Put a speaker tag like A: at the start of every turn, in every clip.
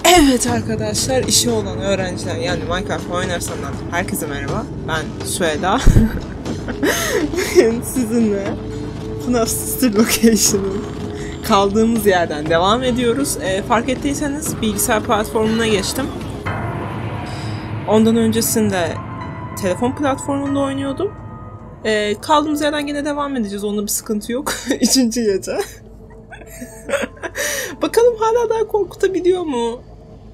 A: Evet arkadaşlar, işi olan öğrenciler yani Minecraft oynarsanlar herkese merhaba. Ben Sueda. Bugün sizinle Fnaf Sister Location'ın kaldığımız yerden devam ediyoruz. Fark ettiyseniz bilgisayar platformuna geçtim. Ondan öncesinde telefon platformunda oynuyordum. Kaldığımız yerden yine devam edeceğiz. Onda bir sıkıntı yok. 3. gece. Bakalım hala daha korkutabiliyor mu?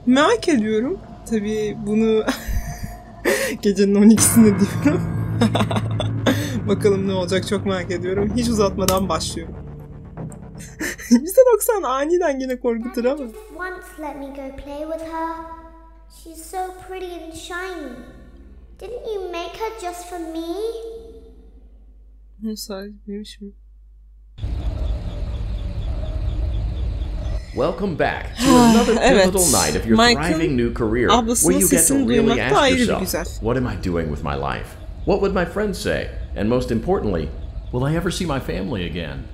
A: Merak ediyorum. Tabii bunu gecenin 12'sinde diyorum. Bakalım ne olacak, çok merak ediyorum. Hiç uzatmadan başlıyorum. %90 aniden yine korkutur ama.
B: Once let me go play with her. She's so pretty and shiny. Didn't you make her just for me?
A: Sadece benim mi?
C: Welcome back to another pivotal night of your thriving new career, where you get to really ask yourself, what am I doing with my life? What would my friends say? And most importantly, will I ever see my family again?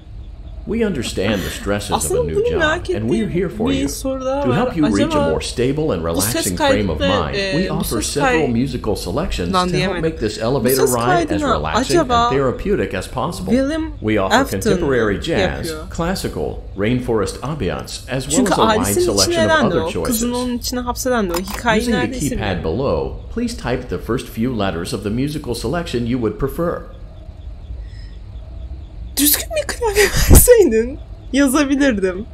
C: We understand the stresses of a new job, and we are here for you. To help you reach a more stable and relaxing frame of mind, we offer several musical selections to help make this elevator ride as relaxing and therapeutic as possible. We offer contemporary jazz, classical, rainforest ambiance, as well as a wide selection of other choices. Using the keypad below, please type the first few letters of the musical selection you would prefer.
A: Düzgün bir klavye verseydin yazabilirdim.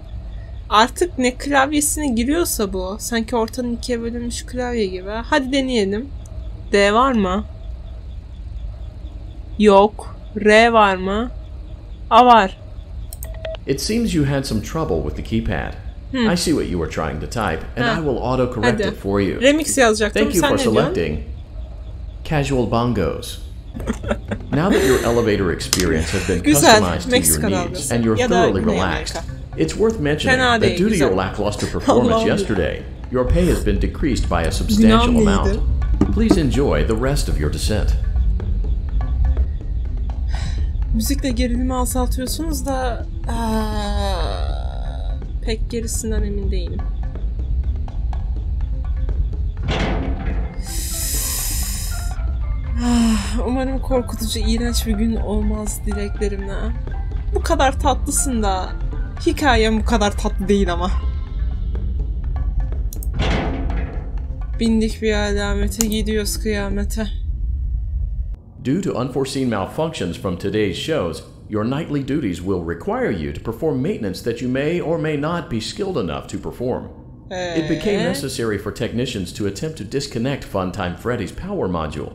A: Artık ne klavyesine giriyorsa bu. Sanki ortadan ikiye bölünmüş klavye gibi. Hadi deneyelim. D var mı? Yok. R var mı? A var.
C: It seems you had some trouble with the keypad. I see what you were trying to type, and I will auto-correct it for you.
A: Remix yazacaktım.
C: Thank you for selecting Casual Bongos. Now that your elevator experience has been customized to your needs and you're thoroughly relaxed, it's worth mentioning that due to your lackluster performance yesterday, your pay has been decreased by a substantial amount. Please enjoy the rest of your descent.
A: Müzikle gerilimi azaltıyorsunuz da pek gerisinden emin değilim. Umarım korkutucu, iğrenç bir gün olmaz dileklerimle. Bu kadar tatlısın da hikayem bu kadar tatlı değil ama. Bindik bir alamete, gidiyoruz kıyamete.
C: Due to unforeseen malfunctions from today's shows, your nightly duties will require you to perform maintenance that you may or may not be skilled enough to perform. It became necessary for technicians to attempt to disconnect Funtime Freddy's power module.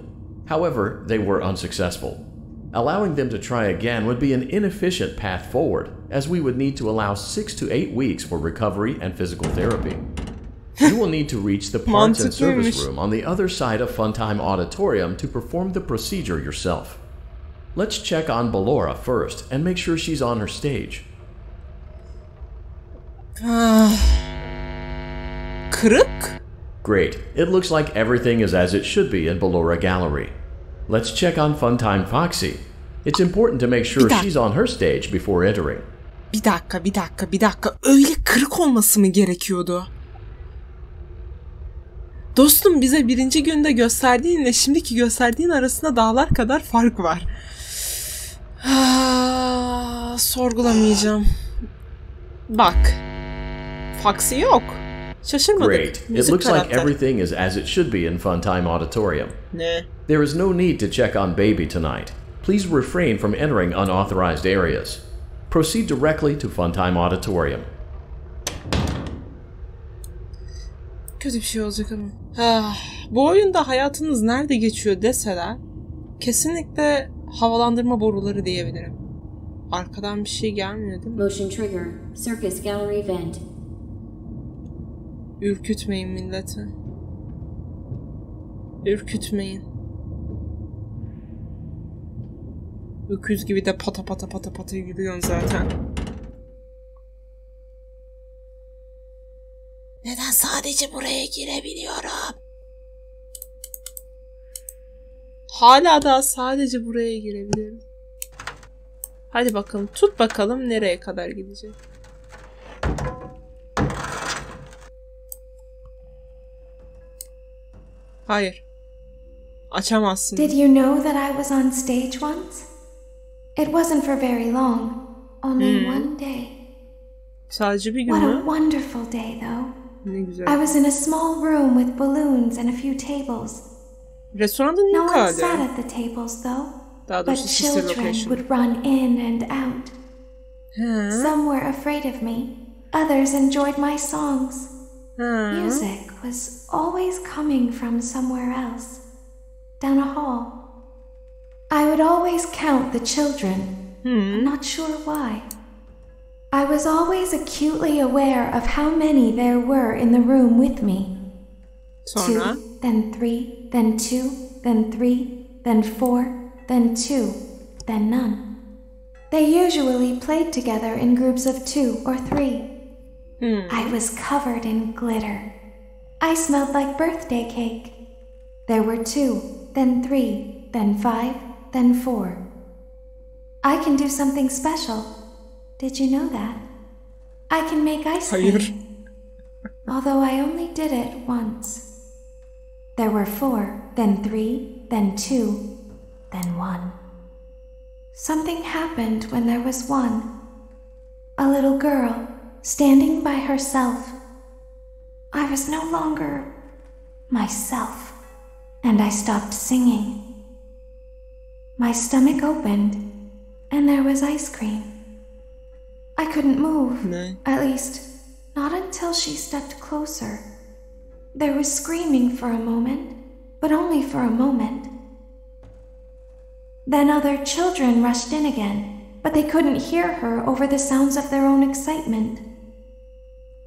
C: However, they were unsuccessful. Allowing them to try again would be an inefficient path forward, as we would need to allow 6 to 8 weeks for recovery and physical therapy. You will need to reach the parts and service room on the other side of Funtime Auditorium to perform the procedure yourself. Let's check on Ballora first and make sure she's on her stage.
A: Kırık?
C: Great. It looks like everything is as it should be in Ballora Gallery. Let's check on Funtime Foxy. It's important to make sure she's on her stage before entering.
A: Bir dakika. Öyle kırık olması mı gerekiyordu? Dostum, bize birinci günde gösterdiğinle şimdiki gösterdiğin arasında dağlar kadar fark var. Sorgulamayacağım. Bak. Foxy yok. Şaşırmadık.
C: Great. It looks like everything is as it should be in Funtime Auditorium.
A: Ne?
C: There is no need to check on Baby tonight. Please refrain from entering unauthorized areas. Proceed directly to Funtime Auditorium.
A: Kötü bir şey olacak ama. Bu oyunda hayatınız nerede geçiyor deseler kesinlikle havalandırma boruları diyebilirim. Arkadan bir şey gelmiyor değil mi?
D: Motion trigger. Circus gallery vent.
A: Ürkütmeyin milleti. Ürkütmeyin. Öküz gibi de pata pata yürüyorsun zaten. Neden sadece buraya girebiliyorum? Hala daha sadece buraya girebiliyorum. Hadi bakalım, tut bakalım nereye kadar gidecek. Hayır. Açamazsın.
E: Did you know that I was on stage once? It wasn't for very long. Only one day.
A: Sadece bir gün
E: What
A: mü?
E: a wonderful day though.
A: Ne güzel.
E: I was in a small room with balloons and a few tables.
A: Restoranda ne
E: No one
A: kaldı?
E: sat at the tables though.
A: Daha
E: But
A: doğrusu sister
E: children
A: location.
E: would run in and out. Some were afraid of me. Others enjoyed my songs. Music was always coming from somewhere else. Down a hall. I would always count the children. I'm not sure why. I was always acutely aware of how many there were in the room with me.
A: Sonra?
E: 2, then 3, then 2, then 3, then 4, then 2, then none. They usually played together in groups of 2 or 3. I was covered in glitter. I smelled like birthday cake. There were 2, then 3, then 5, then 4. I can do something special. Did you know that? I can make ice cream.
A: Hayır.
E: Although I only did it once. There were 4, then 3, then 2, then 1. Something happened when there was 1. A little girl standing by herself. I was no longer myself, and I stopped singing. My stomach opened, and there was ice cream. I couldn't move,
A: No.
E: at least not until she stepped closer. There was screaming for a moment, but only for a moment. Then other children rushed in again, but they couldn't hear her over the sounds of their own excitement.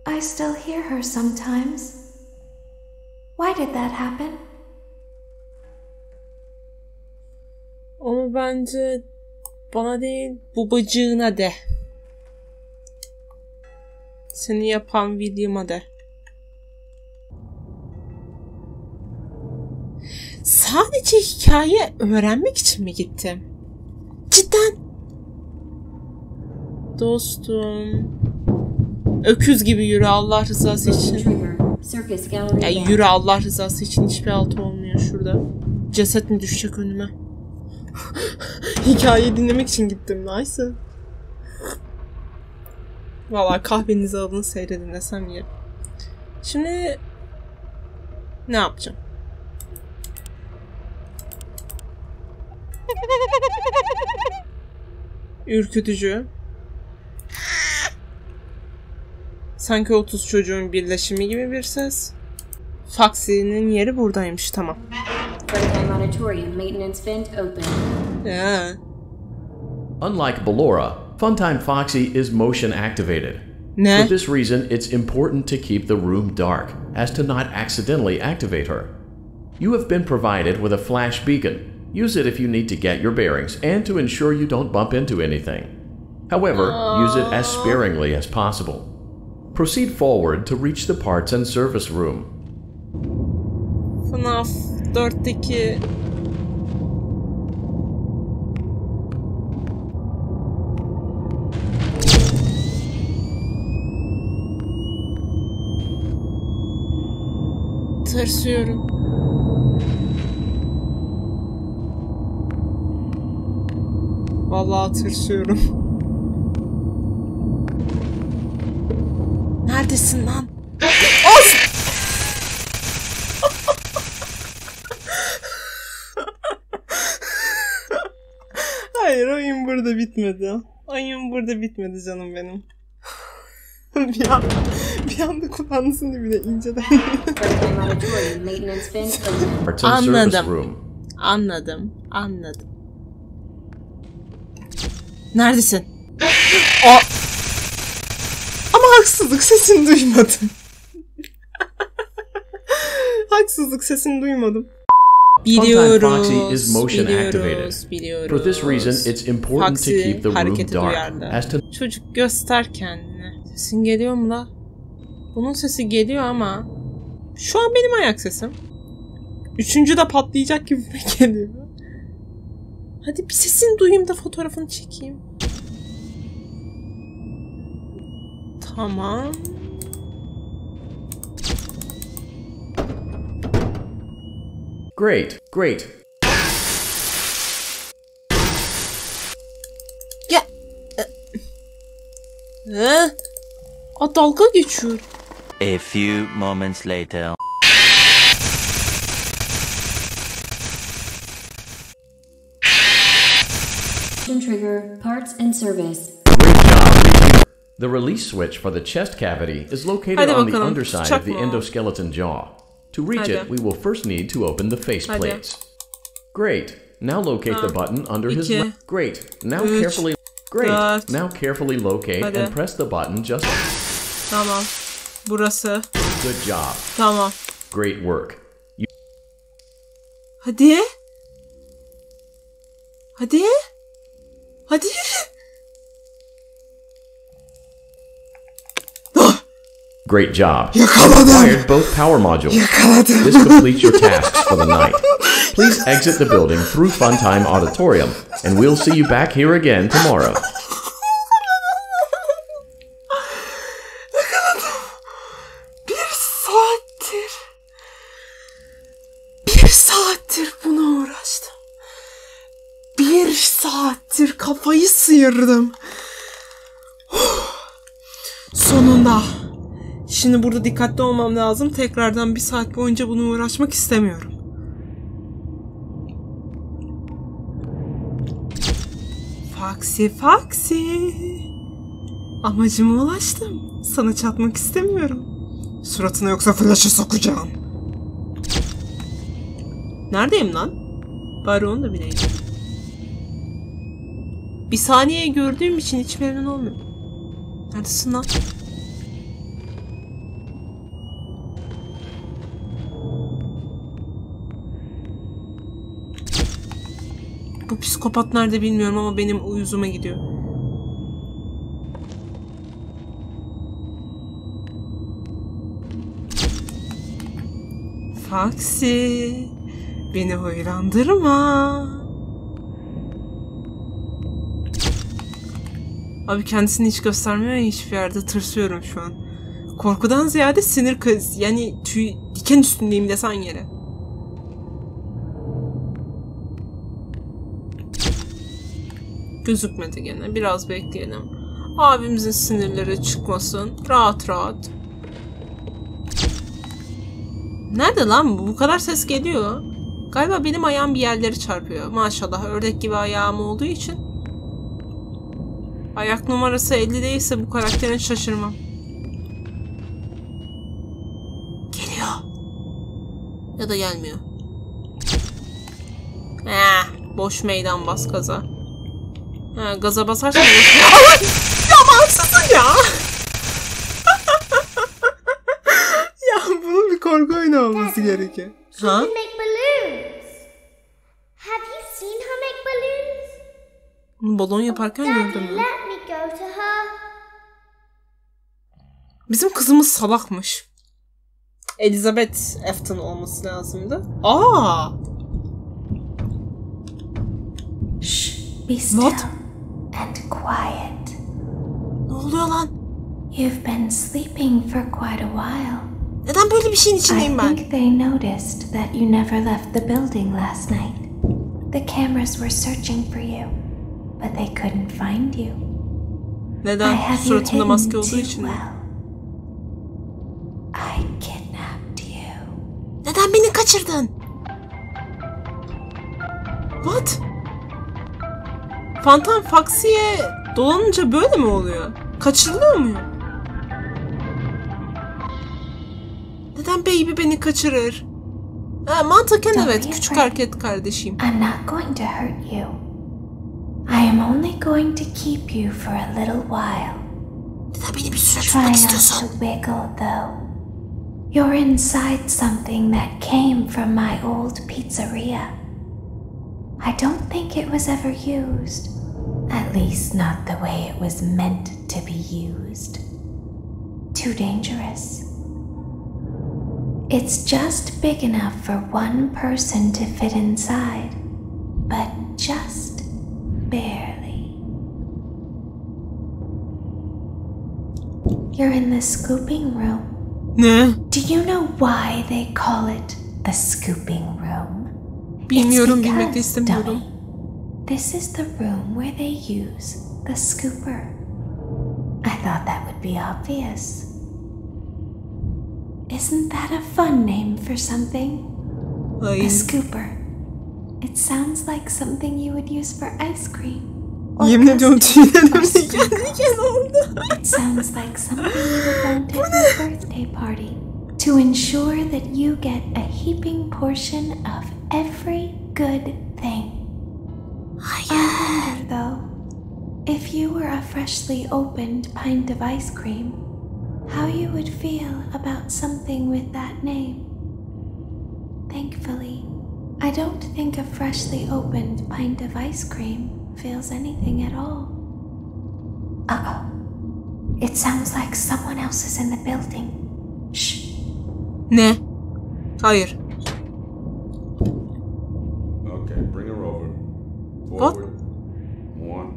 E: I still hear her sometimes. Why did that happen?
A: Onu bence bana değil, babacığına de. Seni yapan William'a de. Sadece hikaye öğrenmek için mi gittim? Cidden. Dostum. Öküz gibi yürü Allah rızası için. Ya yürü Allah rızası için, hiçbir altı olmuyor şurada. Ceset mi düşecek önüme? Hikayeyi dinlemek için gittim. Nice. Valla kahvenizi alın seyredin desem ya. Şimdi ne yapacağım? Ürkütücü. Sanki 30 çocuğun birleşimi gibi bir ses. Foxy'nin yeri buradaymış, tamam. Yeah.
C: Unlike Ballora, Funtime Foxy is motion activated.
A: Ne?
C: For this reason, it's important to keep the room dark, as to not accidentally activate her. You have been provided with a flash beacon. Use it if you need to get your bearings and to ensure you don't bump into anything. However, use it as sparingly as possible. Proceed forward to reach the parts and service room.
A: Fnaf 4'teki tırsıyorum. Vallahi tırsıyorum. Neredesin lan? Hayır, oyun burada bitmedi. Oyun burada bitmedi canım benim. bir anda kulağınızın dibine inceden. Anladım. Anladım. Neredesin? Ama haksızlık, sesini duymadım. Haksızlık, sesini duymadım. Biliyoruz.
C: For this reason, it's important to keep the room dark.
A: Çocuk göster kendini. Sesin geliyor mu la? Bunun sesi geliyor ama şu an benim ayak sesim. Üçüncü de patlayacak gibi geliyor. Hadi bir sesini duyayım da fotoğrafını çekeyim. Tamam.
C: Great, great.
A: Ya. O dalga geçiyor.
F: A few moments later.
D: Trigger, parts and service.
C: Great job, Repeater. The release switch for the chest cavity is located on the underside of the endoskeleton jaw. To reach it, we will first need to open the face plates. Great. Now locate the button under his leg. Great. Now carefully. Great. Now carefully locate and press the button just.
A: Tamam. Burası.
C: Good job.
A: Tamam.
C: Great work.
A: Hadi. Hadi. Hadi.
C: Great job.
A: Yakaladım.
C: Acquired both power modules.
A: Yakaladım.
C: This completes your tasks for the night. Please exit the building through Funtime Auditorium, and we'll see you back here again tomorrow.
A: Bir saattir buna uğraştım. Bir saattir kafayı sıyırdım. Sonunda. Şimdi burada dikkatli olmam lazım. Tekrardan bir saat boyunca bunu uğraşmak istemiyorum. Faksi. Amacıma ulaştım. Sana çatmak istemiyorum. Suratına yoksa flaşı sokacağım. Neredeyim lan? Bari onu da bileyim. Bir saniye gördüğüm için hiç memnun olmuyorum. Neredesin lan? Bu psikopat nerede bilmiyorum ama benim uyuzuma gidiyor. Faksi, beni huylandırma. Abi kendisini hiç göstermiyor ya hiçbir yerde, tırsıyorum şu an. Korkudan ziyade sinir kız, yani diken üstündeyim desen yere. Gözükmedi gene. Biraz bekleyelim. Abimizin sinirleri çıkmasın. Rahat rahat. Nerede lan bu? Bu kadar ses geliyor. Galiba benim ayağım bir yerleri çarpıyor. Maşallah ördek gibi ayağım olduğu için. Ayak numarası 50 değilse bu karakterin şaşırmam. Geliyor. Ya da gelmiyor. Boş meydan bas gaza. Gaza basarsan yamansızın ya. Ya bunun bir korku oyunu olması gerekiyor.
B: She can make balloons. Have you seen her make balloons?
A: Balon yaparken gördüm mü?
B: Let me go to her.
A: Bizim kızımız salakmış. Elizabeth Afton olması lazımdı.
E: Shh, be still.
A: What?
E: And quiet.
A: Ne oluyor lan?
E: You've been sleeping for quite a while.
A: Neden böyle bir şeyin içindeyim ben?
E: I think they noticed that you never left the building last night. The cameras were searching for you, but they couldn't find you.
A: Neden? Suratımda maske olduğu için mi?
E: I kidnapped you.
A: Neden beni kaçırdın? What? Phantom Foxy'ye dolanınca böyle mi oluyor? Kaçırılıyor muyum? Neden baby beni kaçırır? Mantıken evet, küçük erkek kardeşim.
E: I'm not going to hurt you. I am only going to keep you for a little while.
A: Neden beni bir süre
E: Try
A: tutmak
E: not
A: istiyorsun?
E: to wiggle though. You're inside something that came from my old pizzeria. I don't think it was ever used. At least not the way it was meant to be used. Too dangerous. It's just big enough for one person to fit inside, but just barely. You're in the scooping room.
A: Ne?
E: Do you know why they call it the scooping room?
A: Bilmiyorum, bilmek de istemiyorum.
E: This is the room where they use the scooper. I thought that would be obvious. Isn't that a fun name for something? The scooper. It sounds like something you would use for ice cream.
A: Yemin ediyorum tüylerim diken oldu.
E: It sounds like something you would want at your birthday party to ensure that you get a heaping portion of every good thing. I wonder though, if you were a freshly opened pint of ice cream, how you would feel about something with that name. Thankfully, I don't think a freshly opened pint of ice cream feels anything at all. Uh-oh. It sounds like someone else is in the building. Shh.
A: Ne? Hayır.
G: Okay, bring her over.
A: What?
G: Forward. One.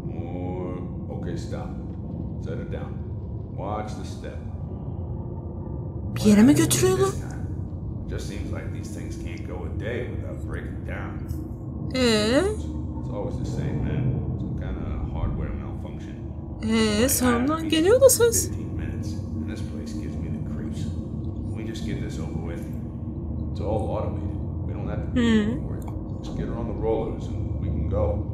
G: More. Okay, stop. Set her down. Watch the step.
A: Bir yere mi götürüyorlar?
G: Just seems like these things can't go a day without breaking down. It's always the same, man. Some kind of hardware malfunction.
A: Sağımdan geliyor da ses.
G: 15 minutes, and this place gives me the creeps. We just get this over with. It's all automated. We don't have to do anything for it. Just get her on the rollers and we can go.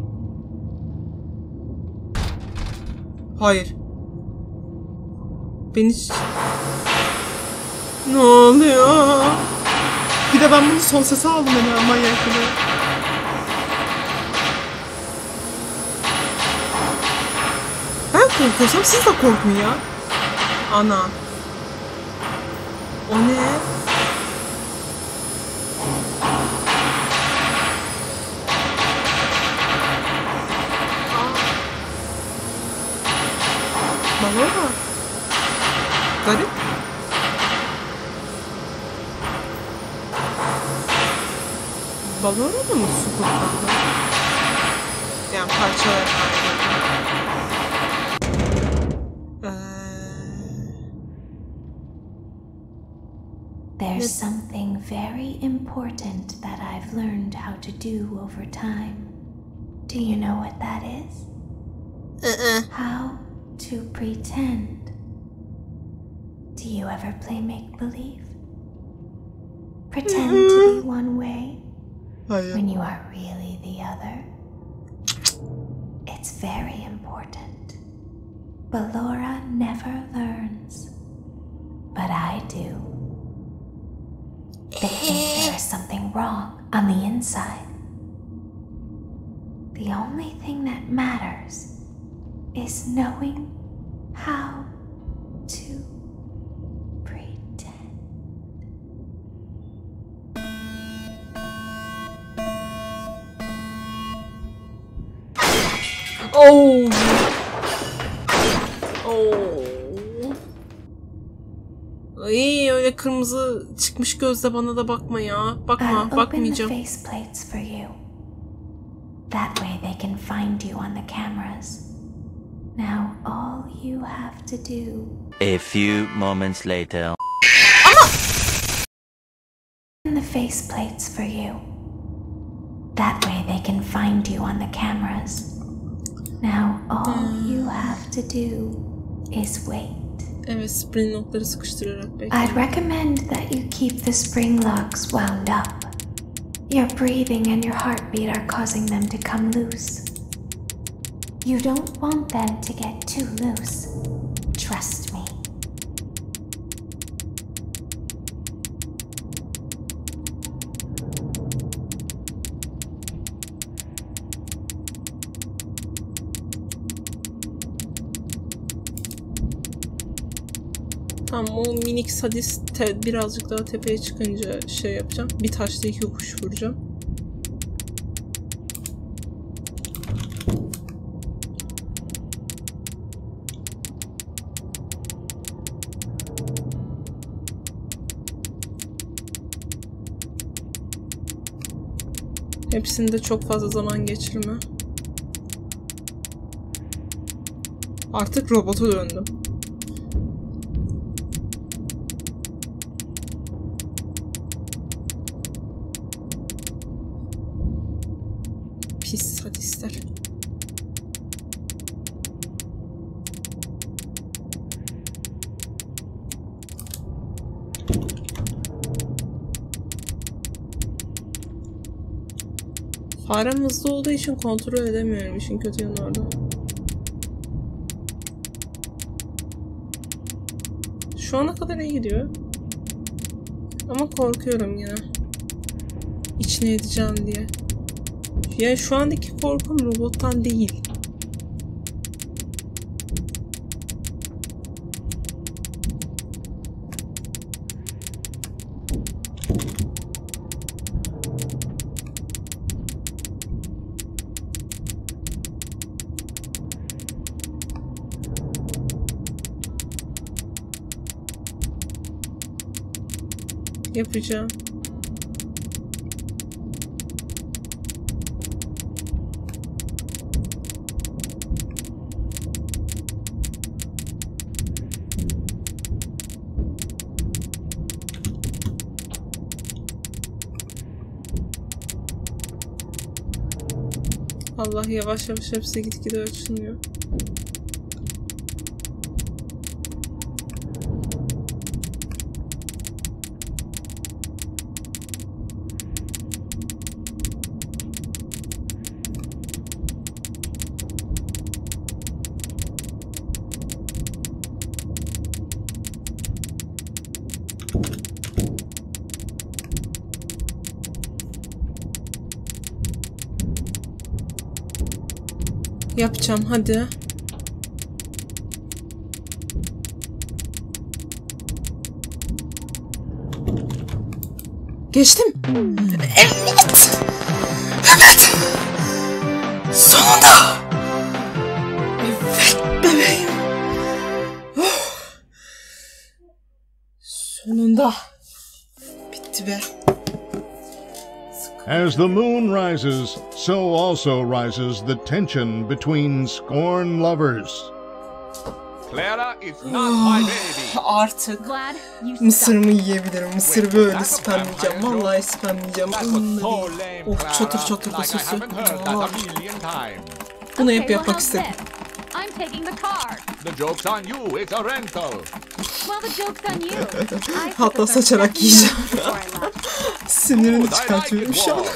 A: Hayır. Beni... Ne oluyor? Bir de ben bunu son sese aldım ya, manyak gibi. Ben korkuyorsam siz de korkun ya. Ana. O ne? Baba. Garip. Balona da mı su kurtardı? Yani parçalar
E: There's something very important that I've learned how to do over time. Do you know what that is? How to pretend. Do you ever play make-believe? Pretend to be one way when you are really the other. It's very important. But Laura never learns. But I do. They think there is something wrong on the inside. The only thing that matters is knowing how to pretend.
A: Oh. Ay, öyle kırmızı çıkmış gözle bana da bakma ya. Bakma, bakmayacağım.
E: I'll open the faceplates for you. That way they can find you on the cameras. Now all you have to do.
F: A few moments later.
E: Open the faceplates for you. That way they can find you on the cameras. Now all you have to do is wait.
A: Evet, spring lockları sıkıştırarak bekle.
E: I'd recommend that you keep the spring locks wound up. Your breathing and your heartbeat are causing them to come loose. You don't want them to get too loose. Trust me.
A: Tamam, o minik sadist birazcık daha tepeye çıkınca şey yapacağım. Bir taşla iki kuş vuracağım. Hepsinde çok fazla zaman geçirme. Artık robota döndüm. Pis hadisler. Farem hızlı olduğu için kontrol edemiyorum. İşin kötü yanı orada. Şu ana kadar iyi gidiyor. Ama korkuyorum yine. İçine edeceğim diye. Yani şu andaki korkum robottan değil. Yapacağım. Allah, yavaş yavaş hepsi gitgide açılıyor. Yapacağım, hadi. Geçtim. Evet. Evet. Sonunda. Evet bebeğim. Sonunda. Bitti be.
H: As the moon rises, so also rises the tension between scorn lovers.
G: Clara is not my baby.
A: Artık mısırımı yiyebilirim. Mısırı böyle spamleyeceğim. Vallahi spamleyeceğim. Oh, çatır çatır da sesi. Bunu hep yapmak istedim.
I: I'm taking the car.
G: The joke's on you. It's a rental.
I: Well, the joke's on you.
A: Hatta saçarak yiyeceğim. Sinirini çıkartıyorum şu an.
I: Good,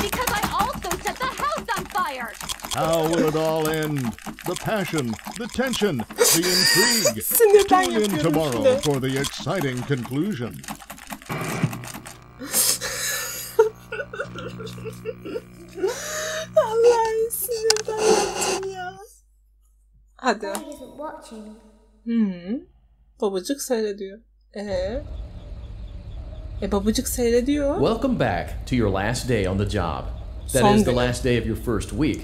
I: because I also set the house on fire.
H: How will it all end? The passion, the tension, the intrigue.
A: Sinirden
H: Tune in
A: yapıyorum
H: tomorrow
A: şunu.
H: for the exciting conclusion.
A: Allah'ım, sinirden yaptım ya. Hadi. Babacık seyrediyor. Babacık seyrediyor.
C: Welcome back to your last day on the job. That is the last day of your first week.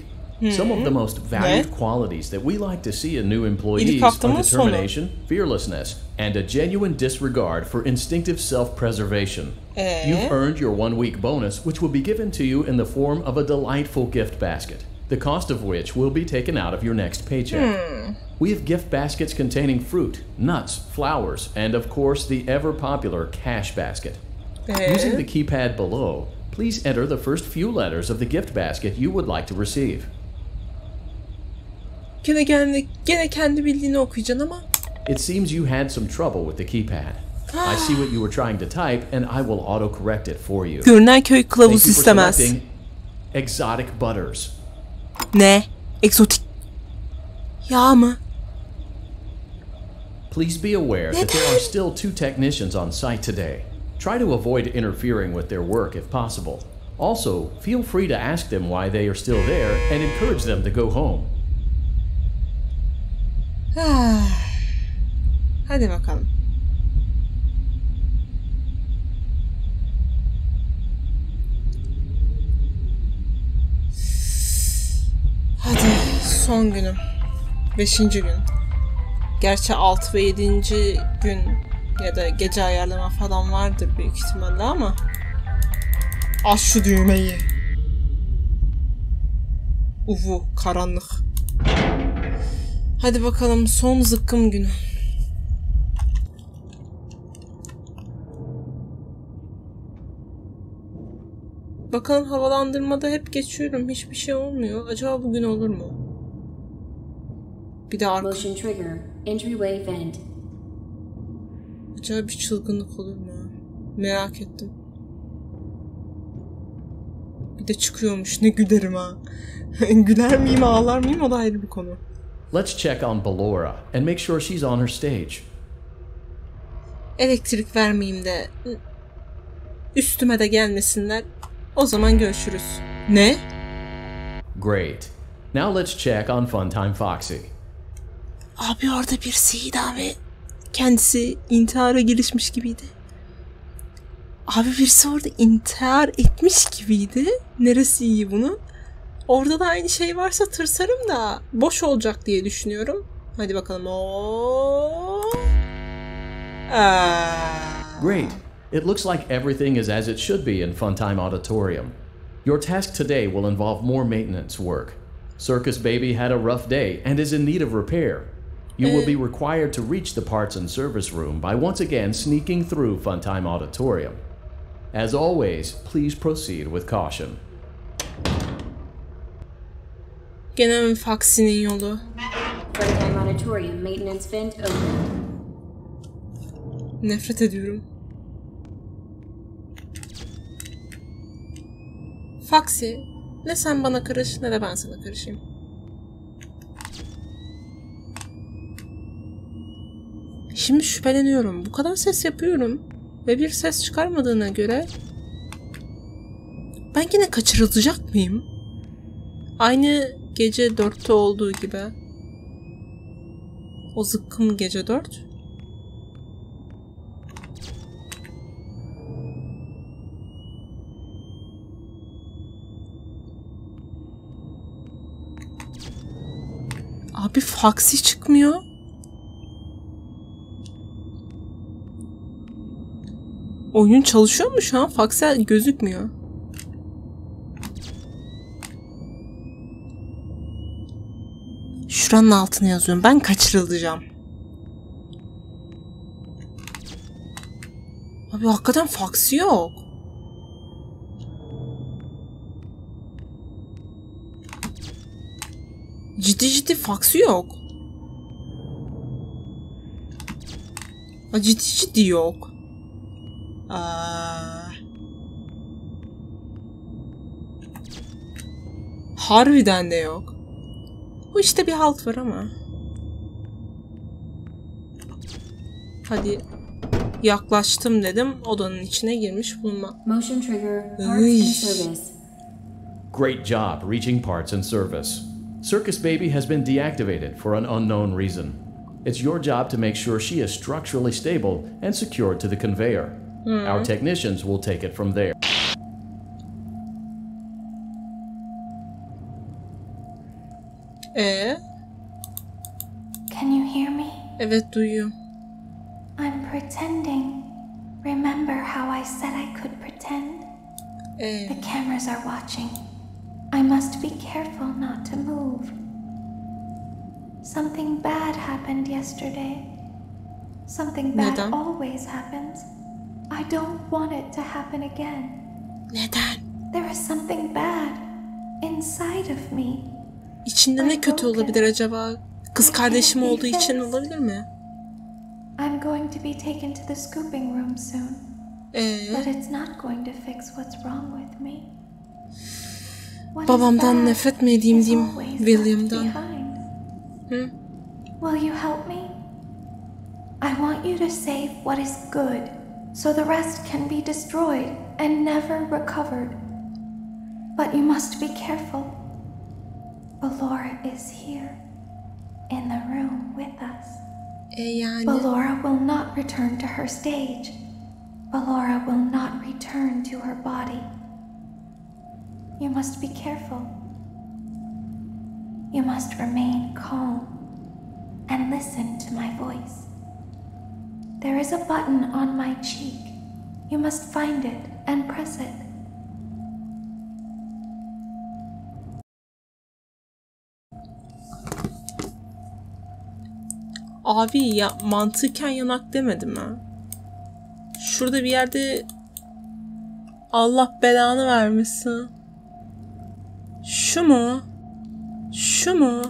C: Some of the most valued qualities that we like to see in new employees are determination, fearlessness, and a genuine disregard for instinctive self-preservation. You've earned your 1 week bonus, which will be given to you in the form of a delightful gift basket, the cost of which will be taken out of your next paycheck. We have gift baskets containing fruit, nuts, flowers, and of course the ever-popular cash basket. Using the keypad below, please enter the first few letters of the gift basket you would like to receive.
A: Gene kendi bildiğini okuyacaksın ama.
C: It seems you had some trouble with the keypad. I see what you were trying to type and I will auto-correct it for you.
A: Görünen köy kılavuz istemez.
C: Exotic butters.
A: Ne? Egzotik yağ mı?
C: Please be aware that there are still 2 technicians on site today. Try to avoid interfering with their work if possible. Also, feel free to ask them why they are still there and encourage them to go home.
A: Hadi bakalım. Hadi, son günüm. 5. gün. Gerçi 6 ve 7. gün ya da gece ayarlama falan vardır büyük ihtimalle ama aç şu düğmeyi. Uvu, karanlık. Hadi bakalım, son zıkkım günü. Bakalım, havalandırmada hep geçiyorum. Hiçbir şey olmuyor. Acaba bugün olur mu? Bir de arka.
D: Motion trigger. Entryway vent.
A: Acaba bir çılgınlık olur mu? Merak ettim. Bir de çıkıyormuş. Ne gülerim ha. Güler miyim, ağlar mıyım, o da ayrı bir konu.
C: Let's check on Ballora and make sure she's on her stage.
A: Elektrik vermeyeyim de üstüme de gelmesinler. O zaman görüşürüz. Ne?
C: Great. Now let's check on Funtime Foxy.
A: Abi orada birisiydi abi. Kendisi intihara girişmiş gibiydi. Abi birisi orada intihar etmiş gibiydi. Neresi iyi bunun? Orada da aynı şey varsa tırsarım da boş olacak diye düşünüyorum. Hadi bakalım.
C: Great. It looks like everything is as it should be in Funtime Auditorium. Your task today will involve more maintenance work. Circus Baby had a rough day and is in need of repair. You will be required to reach the parts and service room by once again sneaking through Funtime Auditorium. As always, please proceed with caution.
A: Gene mi Foxy'nin yolu?
D: Funtime Auditorium maintenance vent open.
A: Nefret ediyorum. Foxy, ne sen bana karış ne de ben sana karışayım. Şimdi şüpheleniyorum. Bu kadar ses yapıyorum ve bir ses çıkarmadığına göre ben yine kaçırılacak mıyım? Aynı gece 4'te olduğu gibi. O zıkkım gece 4. Abi Foxy çıkmıyor. Oyun çalışıyor mu şu an? Foxy gözükmüyor. Şuranın altına yazıyorum. Ben kaçırılacağım. Abi hakikaten Foxy yok. Ciddi Foxy yok. Ciddi yok. Harbiden de yok. Bu işte bir halt var ama. Hadi yaklaştım dedim. Odanın içine girmiş bulunma.
D: Motion trigger parts and service.
C: Great job reaching parts and service. Circus Baby has been deactivated for an unknown reason. It's your job to make sure she is structurally stable and secured to the conveyor. Our technicians will take it from there.
E: Can you hear me?
A: Evet, duyuyorum.
E: I'm pretending. Remember how I said I could pretend? The cameras are watching. I must be careful not to move. Something bad happened yesterday. Something bad
A: Neden?
E: always happens. I don't want it to happen again.
A: Neden?
E: There is something bad inside of me.
A: İçinde ne kötü olabilir acaba? Kız kardeşim olduğu için olabilir mi?
E: I'm going to be taken to the scooping room soon. But it's not going to fix what's wrong with me.
A: Babamdan nefret mi edeyim diyeyim, William'dan.
E: Will you help me? I want you to save what is good, so the rest can be destroyed and never recovered. But you must be careful. Ballora is here, in the room with us.
A: Yani...
E: Ballora will not return to her stage. Ballora will not return to her body. You must be careful. You must remain calm and listen to my voice. There is a button on my cheek. You must find it and press it.
A: Abi ya mantıken yanak demedim ha. Şurada bir yerde Allah belanı vermesin. Şu mu? Şu mu?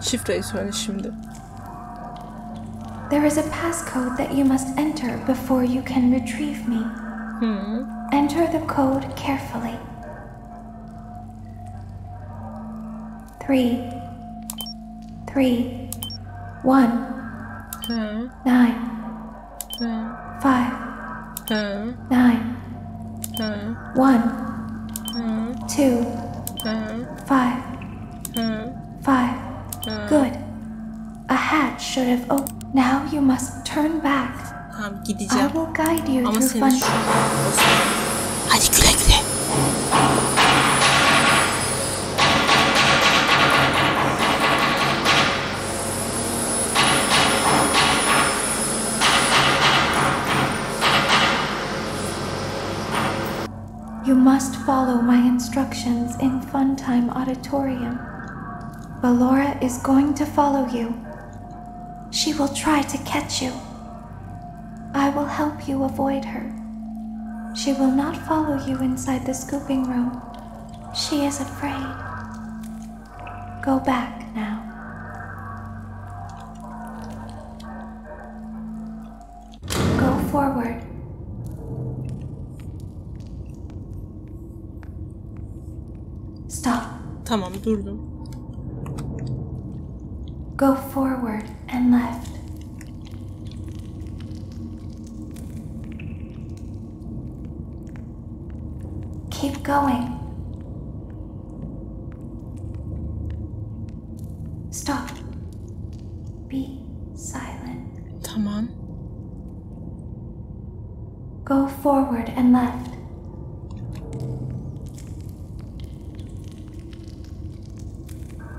A: Şifreyi söyle şimdi.
E: There is a passcode that you must enter before you can retrieve me. Enter the code carefully. 3, 3, 1, 9, 5, 9, 1, 2, 5, 5. Good. A hatch should have opened. Now you must turn back.
A: Tamam,
E: I
A: gideceğim.
E: will guide you
A: Ama
E: to
A: senin
E: fun.
A: şu an... Hadi güle güle.
E: You must follow my instructions in Funtime Auditorium. Ballora is going to follow you. She will try to catch you. I will help you avoid her. She will not follow you inside the scooping room. She is afraid. Go back now. Go forward. Stop.
A: Tamam, durdum.
E: Go forward and left. Keep going. Stop. Be silent.
A: Tamam.
E: Go forward and left.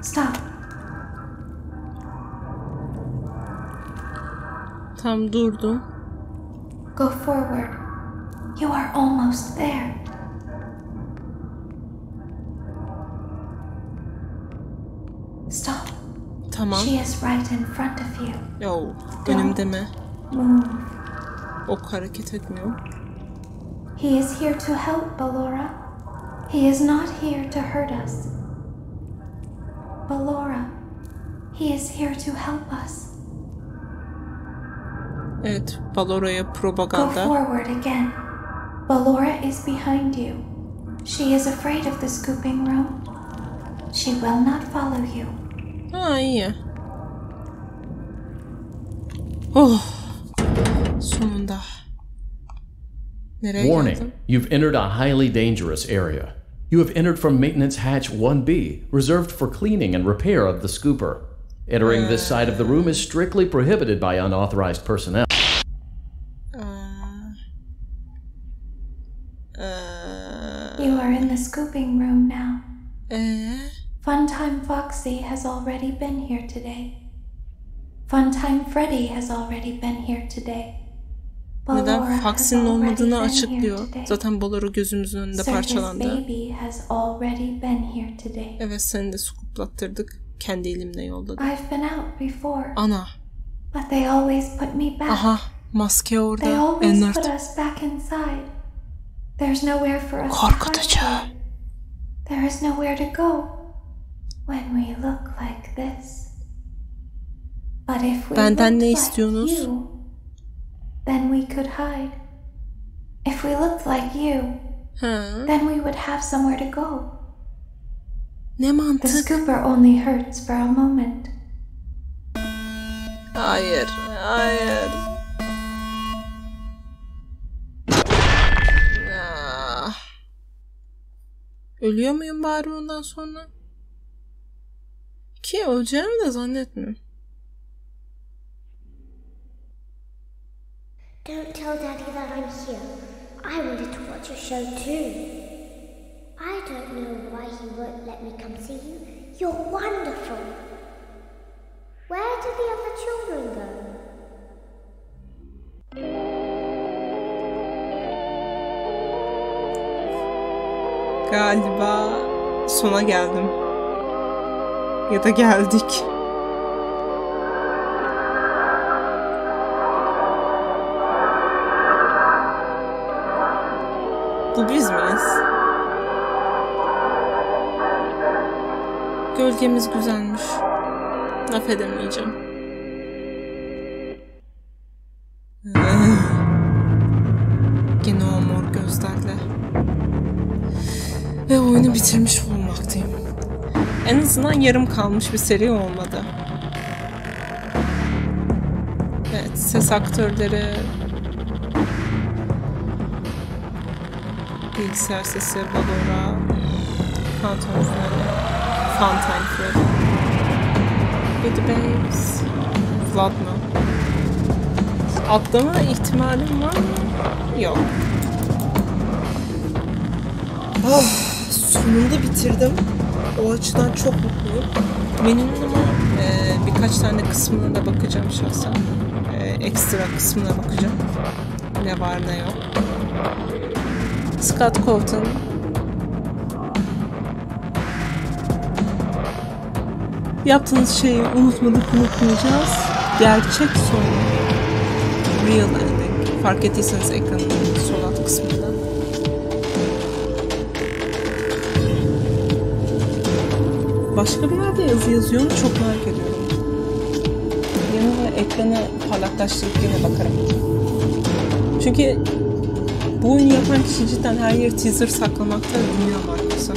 E: Stop.
A: Tam durdum.
E: Go forward. You are almost there. Stop.
A: Tamam.
E: She is right in front of you.
A: Yo, önümde mi?
E: Move.
A: Ok hareket etmiyor.
E: He is here to help, Ballora. He is not here to hurt us. Ballora, he is here to help us.
A: Evet, Ballora'ya
E: Go
A: propaganda.
E: forward again. Ballora is behind you. She is afraid of the scooping room. She will not follow you.
A: Ha, iyi. Oh. Sonunda. Nereye
C: Warning,
A: geldim?
C: you've entered a highly dangerous area. You have entered from Maintenance Hatch 1B, reserved for cleaning and repair of the scooper. Entering this side of the room is strictly prohibited by unauthorized personnel.
E: You are in the scooping room now. Funtime Foxy has already been here today. Funtime Freddy has already been here today.
A: Neden Foxy'nin olmadığını açıklıyor. Zaten Ballora gözümüzün önünde parçalandı. Evet, seni de scoop'lattırdık. Kendi elimle yolladım. Ana. Aha, maske orada. Ennard. Korkutucu.
E: There is nowhere to go when we look like this. But if we
A: Benden ne istiyorsunuz?
E: like you, then we could hide. If we looked like you, then we would have somewhere to go.
A: Ne mantık?
E: The scooper only hurts for a moment.
A: Hayır, hayır. Ölüyor muyum bari ondan sonra? Ki öleceğimi de zannetmiyorum.
B: Don't tell Daddy that I'm here. I wanted to watch your show too. I don't know why he won't let me come see you. You're wonderful. Where did the other children go?
A: Galiba sona geldim. Ya da geldik. Bu biz miyiz? Gölgemiz güzelmiş. Laf edemeyeceğim. Yine o mor gözlerle. Ve oyunu bitirmiş bulunmaktayım. En azından yarım kalmış bir seri olmadı. Evet, ses aktörleri, bilgisayar sesi, balora, Funtime Freddy, Bedi Babes, Vlad mı? Atlama ihtimalim var mı? Yok. Oh, sonunda bitirdim. O açıdan çok mutluyum. Menünün ama birkaç tane kısmına da bakacağım şahsen. Ekstra kısmına bakacağım. Ne var ne yok. Scott Cawthon. Yaptığınız şeyi unutmayacağız. Gerçek son. Real ending. Fark ettiyseniz ekranın sol alt kısmında. Başka bir yerde yazı yazıyor mu? Çok merak ediyorum. Yanına ekranı parlaklaştırıp yine bakarım. Çünkü bu oyunu yapan kişi cidden her yeri teaser saklamakta dünya markası.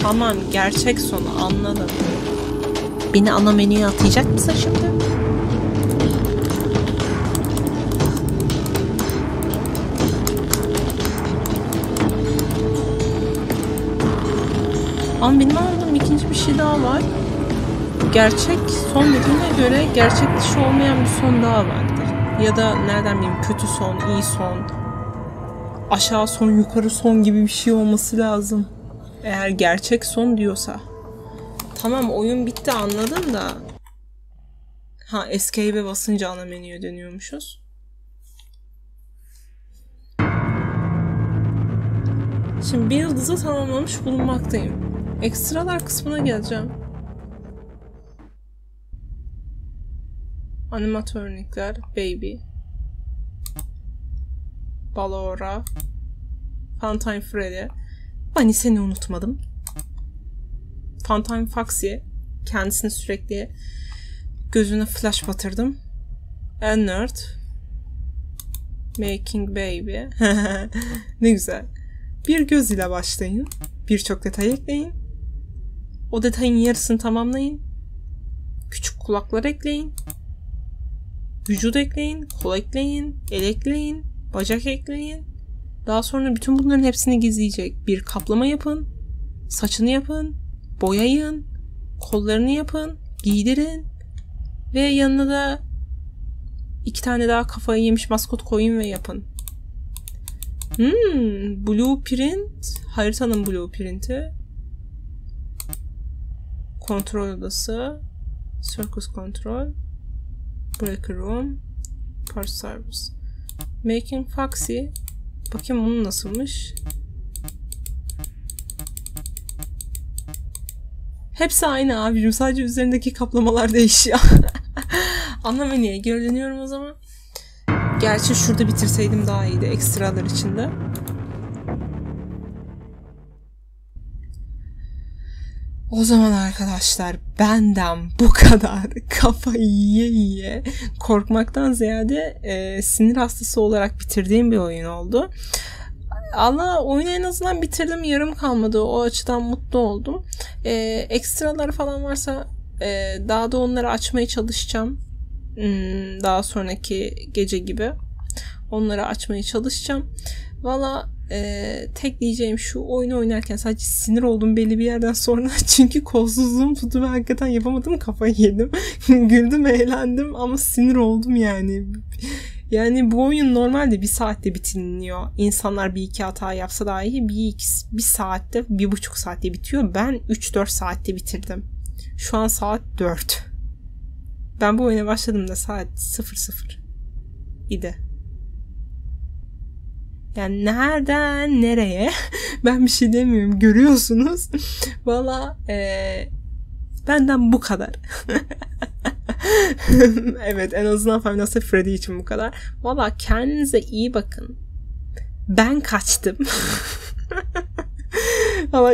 A: Tamam, gerçek sonu anladım. Beni ana menüye atayacak mısın şimdi? Ama benim anladığım ikinci bir şey daha var. Gerçek son dediğine göre gerçek dışı olmayan bir son daha vardır. Ya da nereden bileyim, kötü son, iyi son, aşağı son, yukarı son gibi bir şey olması lazım. Eğer gerçek son diyorsa. Tamam, oyun bitti anladım da. Ha, escape'e basınca ana menüye dönüyormuşuz. Şimdi bir yıldızı tamamlamış bulunmaktayım. Ekstralar kısmına geleceğim. Animatörnikler, Baby, Balora, Funtime Freddy. Hani seni unutmadım. Funtime Foxy, kendisini sürekli gözüne flash batırdım. Nerd, Making Baby. Ne güzel. Bir göz ile başlayın. Birçok detay ekleyin. O detayın yarısını tamamlayın. Küçük kulaklar ekleyin. Vücut ekleyin. Kol ekleyin. El ekleyin. Bacak ekleyin. Daha sonra bütün bunların hepsini gizleyecek bir kaplama yapın. Saçını yapın. Boyayın. Kollarını yapın. Giydirin. Ve yanına da 2 tane daha kafayı yemiş maskot koyun ve yapın. Blueprint. Haritanın blueprinti. Kontrol odası. Circus Control. Breaker Room. Part Service. Making Foxy. Bakayım onun nasılmış. Hepsi aynı abicim. Sadece üzerindeki kaplamalar değişiyor. Ana menüye geri dönüyorum o zaman. Gerçi şurada bitirseydim daha iyiydi ekstralar içinde. O zaman arkadaşlar benden bu kadar, kafayı yiye korkmaktan ziyade sinir hastası olarak bitirdiğim bir oyun oldu. Allah, oyunu en azından bitirdim, yarım kalmadı, o açıdan mutlu oldum. Ekstralar falan varsa daha da onları açmaya çalışacağım. Daha sonraki gece gibi onları açmaya çalışacağım. Valla tek diyeceğim şu, oyunu oynarken sadece sinir oldum belli bir yerden sonra. Çünkü kolsuzluğum tuttu ve hakikaten yapamadım, kafayı yedim. Güldüm, eğlendim ama sinir oldum yani. Yani bu oyun normalde 1 saatte bitiriliyor. İnsanlar 1-2 hata yapsa dahi bir saatte, 1,5 saatte bitiyor. Ben 3-4 saatte bitirdim. Şu an saat 4. Ben bu oyuna başladığımda saat 00 idi. Yani nereden nereye? Ben bir şey demiyorum. Görüyorsunuz. Valla benden bu kadar. Evet, en azından Fnaf'ta Freddy için bu kadar. Valla kendinize iyi bakın. Ben kaçtım. Valla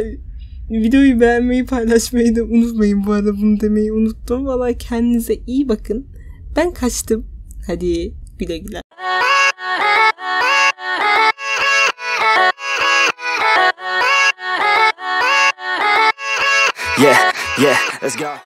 A: videoyu beğenmeyi, paylaşmayı da unutmayın. Bu arada bunu demeyi unuttum. Valla kendinize iyi bakın. Ben kaçtım. Hadi güle güle.
J: Yeah, let's go.